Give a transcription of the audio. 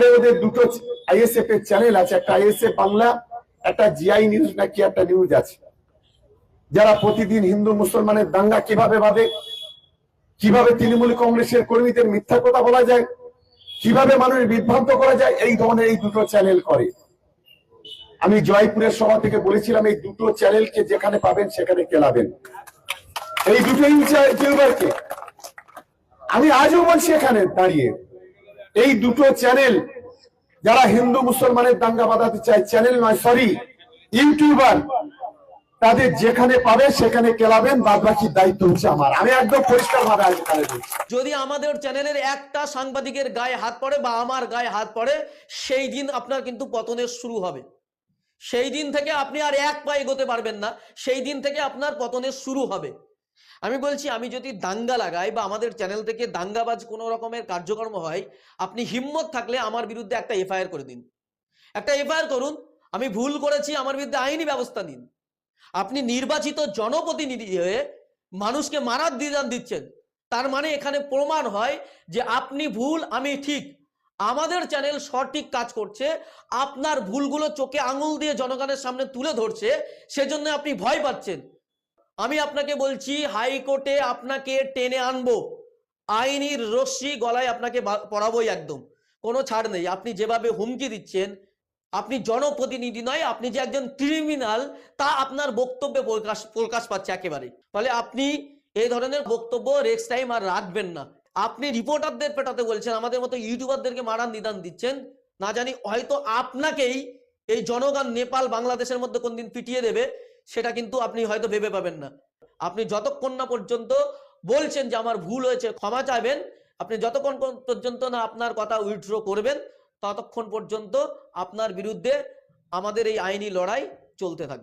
বর্তমানে ওদের দুটো আইএসএফ এর চ্যানেল আছে, একটা আইএসএফ বাংলা, একটা জিআই নিউজ নাকি একটা নিউজ আছে, যারা প্রতিদিন হিন্দু মুসলমানের দাঙ্গা কিভাবে বাঁধে, কিভাবে তৃণমূল কংগ্রেসের কর্মীদের মিথ্যা কথা বলা যায়, কিভাবে মানুষ বিভ্রান্ত করা যায়, এই ধরনের এই দুটো চ্যানেল করে। আমি জয়পুরের সভা থেকে বলেছিলাম এই দুটো চ্যানেলকে যেখানে পাবেন সেখানে কেলাবেন, এই দুটো ইউটিউবারকে। আমি আজও বলছি এখানে দাঁড়িয়ে, এই দুটো চ্যানেল যারা হিন্দু মুসলমানের দাঙ্গা বাঁধাতে চায়, চ্যানেল নয় সরি ইউটিউবার, তাদের যেখানে পাবে সেখানে কেলাবেন, বাদ বাকি দায়িত্ব হচ্ছে আমার। আমি একদম পরিষ্কার ভাবে আজ এখানে বলছি, যদি আমাদের চ্যানেলের একটা সাংবাদিকের গায়ে হাত পড়ে বা আমার গায়ে হাত পড়ে, সেই দিন আপনার কিন্তু পতনের শুরু হবে। সেই দিন থেকে আপনি আর এক পা এগোতে পারবেন না, সেই দিন থেকে আপনার পতনের শুরু হবে। আমি বলছি, আমি যদি দাঙ্গা লাগাই বা আমাদের চ্যানেল থেকে দাঙ্গাবাজ কোনো রকমের কার্যক্রম হয়, আপনি হিম্মত থাকলে আমার বিরুদ্ধে একটা এফআইআর করে দিন, একটা এফআইআর করুন। আমি ভুল করেছি, আমার বিরুদ্ধে আইনি ব্যবস্থা নিন। আপনি নির্বাচিত জনপ্রতিনিধি হয়ে মানুষকে মারার বিধান দিচ্ছেন, তার মানে এখানে প্রমাণ হয় যে আপনি ভুল, আমি ঠিক। আমাদের চ্যানেল সঠিক কাজ করছে, আপনার ভুলগুলো চোখে আঙুল দিয়ে জনগণের সামনে তুলে ধরছে, সেজন্য আপনি ভয় পাচ্ছেন। আমি আপনাকে বলছি, হাইকোর্টে আপনাকে টেনে আনবো, আইনির রশ্মি গলায় আপনাকে পড়াবোই, একদম কোনো ছাড় নেই। আপনি যেভাবে হুমকি দিচ্ছেন, আপনি জনপ্রতিনিধি নয়, আপনি যে একজন ক্রিমিনাল তা আপনার বক্তব্যে প্রকাশ পাচ্ছে একেবারে। ফলে আপনি এই ধরনের বক্তব্য নেক্সট টাইম আর রাখবেন না। আপনি রিপোর্টারদের পেটাতে বলছেন, আমাদের মতো ইউটিউবারদেরকে মারার নিদান দিচ্ছেন, না জানি হয়তো আপনাকেই এই জনগণ নেপাল বাংলাদেশের মধ্যে কোনদিন পিটিয়ে দেবে, সেটা কিন্তু আপনি হয়তো ভেবে পাবেন না। আপনি যতক্ষণ না পর্যন্ত বলছেন যে আমার ভুল হয়েছে, ক্ষমা চাইবেন, আপনি যতক্ষণ পর্যন্ত না আপনার কথা উইথড্র করবেন, ততক্ষণ পর্যন্ত আপনার বিরুদ্ধে আমাদের এই আইনি লড়াই চলতে থাকবে।